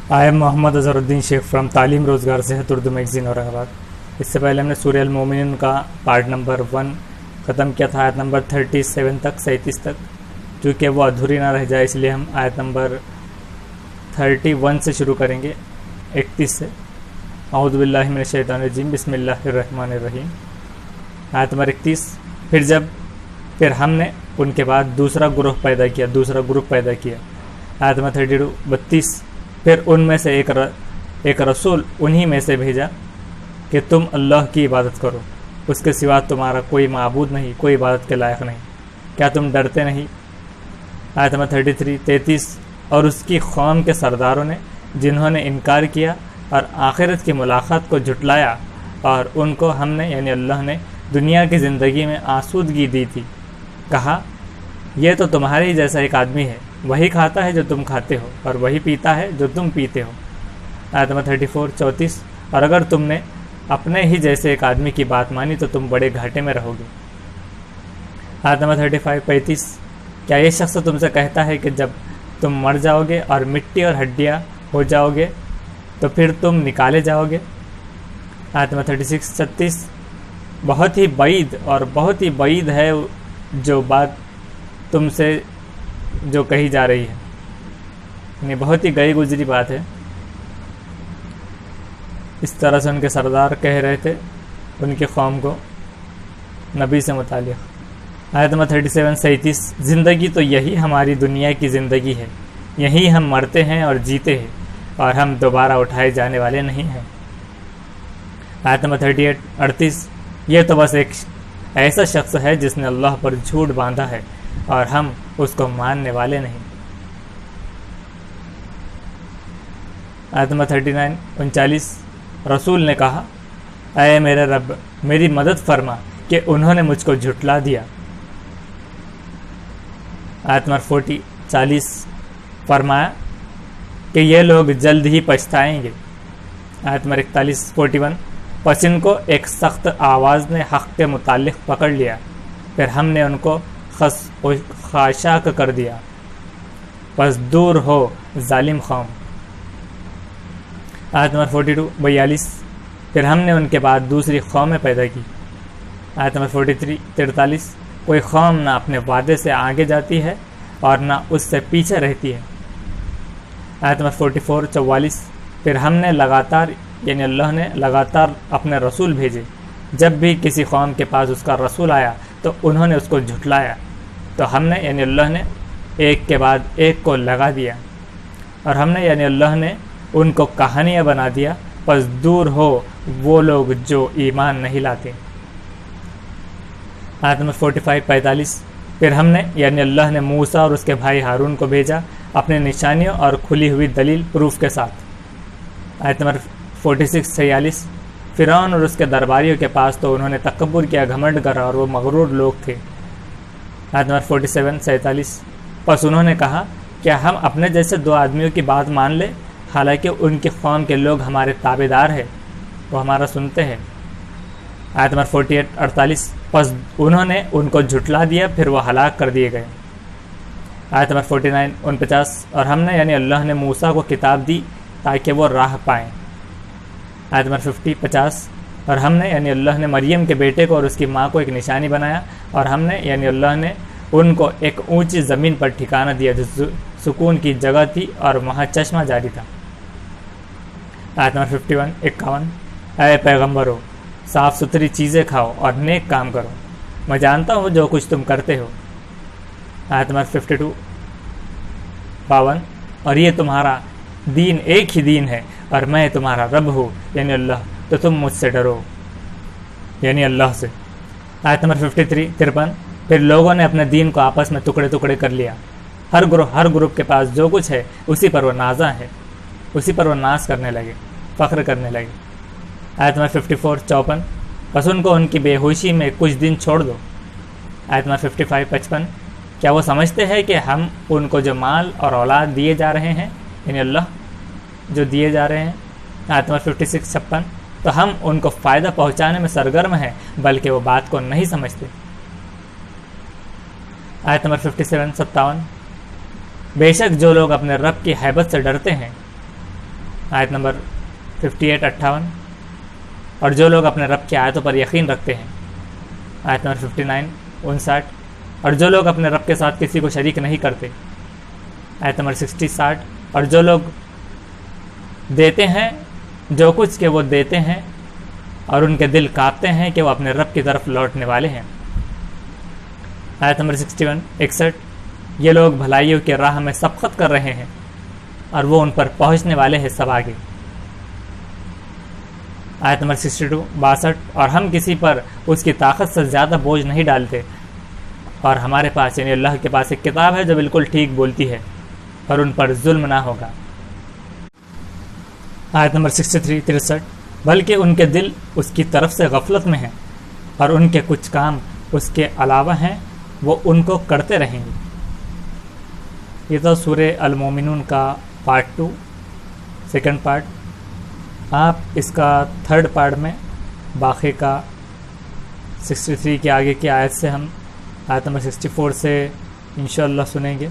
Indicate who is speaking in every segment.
Speaker 1: I am Mohammad Azharuddin Shaikh from तालीम रोज़गार सेहत उर्दू मैगज़ीन औरंगाबाद। इससे पहले हमने सूरह अल-मोमिनीन का पार्ट नंबर 1 ख़त्म किया था, आयत नंबर 37 तक 37 तक। चूँकि वो अधूरी ना रह जाए इसलिए हम आयत नंबर 31 से शुरू करेंगे, 31 से। औज़ु बिल्लाहि मिनश शैतानिर रजीम, बिस्मिल्लाहिर रहमानिर रहीम। आयत नंबर 31। फिर हमने उनके बाद दूसरा ग्रुप पैदा किया। आयत नंबर 32 32। फिर उनमें से एक रसूल उन्हीं में से भेजा कि तुम अल्लाह की इबादत करो, उसके सिवा तुम्हारा कोई माबूद नहीं, कोई इबादत के लायक नहीं, क्या तुम डरते नहीं। आयत नंबर 33 33। और उसकी कौम के सरदारों ने जिन्होंने इनकार किया और आखिरत की मुलाकात को झुटलाया, और उनको हमने यानी अल्लाह ने दुनिया की ज़िंदगी में आसूदगी दी थी, कहा यह तो तुम्हारे ही जैसा एक आदमी है, वही खाता है जो तुम खाते हो और वही पीता है जो तुम पीते हो। आयत नंबर 34 34। और अगर तुमने अपने ही जैसे एक आदमी की बात मानी तो तुम बड़े घाटे में रहोगे। आयत नंबर 35 35। क्या ये शख्स तुमसे कहता है कि जब तुम मर जाओगे और मिट्टी और हड्डियाँ हो जाओगे तो फिर तुम निकाले जाओगे। आयत नंबर 36 36। बहुत ही बईद है जो बात तुमसे जो कही जा रही है, यानी बहुत ही गई गुजरी बात है। इस तरह से उनके सरदार कह रहे थे उनकी कौम को नबी से मुतालिक। आयत नंबर 37 37। ज़िंदगी तो यही हमारी दुनिया की ज़िंदगी है, यहीं हम मरते हैं और जीते हैं, और हम दोबारा उठाए जाने वाले नहीं हैं। आयत नंबर 38 38। ये तो बस एक ऐसा शख्स है जिसने अल्लाह पर झूठ बांधा है और हम उसको मानने वाले नहीं। आयत नंबर 39 39। रसूल ने कहा, ऐ मेरे रब, मेरी मदद फरमा कि उन्होंने मुझको झुटला दिया। आयत नंबर 40 40। फरमाया कि ये लोग जल्द ही पछताएंगे। आयत नंबर 41 41। पस इनको एक सख्त आवाज़ ने हक़ के मुतालिक पकड़ लिया, फिर हमने उनको खाशाक कर दिया, बस दूर हो जालिम कौम। आयत नंबर 42 42। फिर हमने उनके बाद दूसरी कौमें पैदा की। आयत नंबर 43 43। कोई कौम ना अपने वादे से आगे जाती है और ना उससे पीछे रहती है। आयत नंबर 44 44। फिर हमने लगातार यानी अल्लाह ने लगातार अपने रसूल भेजे, जब भी किसी कौम के पास उसका रसूल आया तो उन्होंने उसको झुटलाया, तो हमने यानी अल्लाह ने एक के बाद एक को लगा दिया, और हमने यानी अल्लाह ने उनको कहानियाँ बना दिया, बस दूर हो वो लोग जो ईमान नहीं लाते। आयत नंबर 45 45। फिर हमने यानी अल्लाह ने मूसा और उसके भाई हारून को भेजा अपने निशानियों और खुली हुई दलील प्रूफ के साथ। आयत नंबर 46 46। फ़िरौन और उसके दरबारियों के पास तो उन्होंने तकब्बुर किया, घमंड करा, और वो मगरूर लोग थे। आयत नंबर 47 47। बस उन्होंने कहा, क्या हम अपने जैसे दो आदमियों की बात मान लें, हालांकि उनकी कौम के लोग हमारे ताबेदार हैं, वो हमारा सुनते हैं। आयत नंबर 48 48। बस उन्होंने उनको झुटला दिया, फिर वो हलाक कर दिए गए। आयत नंबर 49 49। और हमने यानी अल्लाह ने मूसा को किताब दी ताकि वो राह पाएँ। आयत नंबर 50 50। और हमने यानी अल्लाह ने मरियम के बेटे को और उसकी माँ को एक निशानी बनाया, और हमने यानी अल्लाह ने उनको एक ऊंची ज़मीन पर ठिकाना दिया जो सुकून की जगह थी और वहाँ चश्मा जारी था। आयत नंबर 51 51। ऐ पैगम्बरो, साफ़ सुथरी चीज़ें खाओ और नेक काम करो, मैं जानता हूँ जो कुछ तुम करते हो। आयत नंबर 52 52। और ये तुम्हारा दीन एक ही दीन है और मैं तुम्हारा रब हूँ यानी अल्लाह, तो तुम मुझसे डरो यानी अल्लाह से। आयत नंबर 53 53। फिर लोगों ने अपने दीन को आपस में टुकड़े टुकड़े कर लिया, हर ग्रुप के पास जो कुछ है उसी पर वो नाजा है, उसी पर वो नाज करने लगे, फ़ख्र करने लगे। आयत नंबर 54 54। बस उनको उनकी बेहोशी में कुछ दिन छोड़ दो। आयत नंबर 55 55। क्या वो समझते हैं कि हम उनको जो माल और औलाद दिए जा रहे हैं यानी अल्लाह जो दिए जा रहे हैं। आयत नंबर 56 56। तो हम उनको फ़ायदा पहुँचाने में सरगर्म हैं, बल्कि वो बात को नहीं समझते। आयत नंबर 57 57। बेशक जो लोग अपने रब की हैबत से डरते हैं آیت نمبر 58-58، اور جو لوگ اپنے رب کی آیتوں پر یقین رکھتے ہیں، آیت نمبر 59-59، اور جو لوگ اپنے رب کے ساتھ کسی کو شریک نہیں کرتے، آیت نمبر 60-60، اور جو لوگ دیتے ہیں جو کچھ کہ وہ دیتے ہیں اور ان کے دل کانپتے ہیں کہ وہ اپنے رب کی طرف لوٹنے والے ہیں، آیت نمبر 61-61، یہ لوگ بھلائیوں کی راہ میں سبقت کر رہے ہیں اور وہ ان پر پہنچنے والے ہیں سب آگے، آیت نمبر 62-62، اور ہم کسی پر اس کی طاقت سے زیادہ بوجھ نہیں ڈالتے، اور ہمارے پاس یعنی اللہ کے پاس ایک کتاب ہے جو بالکل ٹھیک بولتی ہے اور ان پر ظلم نہ ہوگا، آیت نمبر 63-63، بلکہ ان کے دل اس کی طرف سے غفلت میں ہیں اور ان کے کچھ کام اس کے علاوہ ہیں، وہ ان کو کرتے رہیں گے۔ یہ تو سورہ المومنون کا پارٹ 2 سیکنڈ پارٹ۔ آپ اس کا تھرڈ پارٹ میں باقی کا 63 کے آگے کی آیت سے ہم آیت نمبر 64 سے انشاءاللہ سنیں گے۔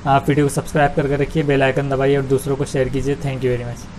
Speaker 1: آپ ویڈیو کو سبسکرائب کر کے رکھیے، بیل آئیکن دبائیے اور دوسروں کو شیئر کیجیے۔ Thank you very much.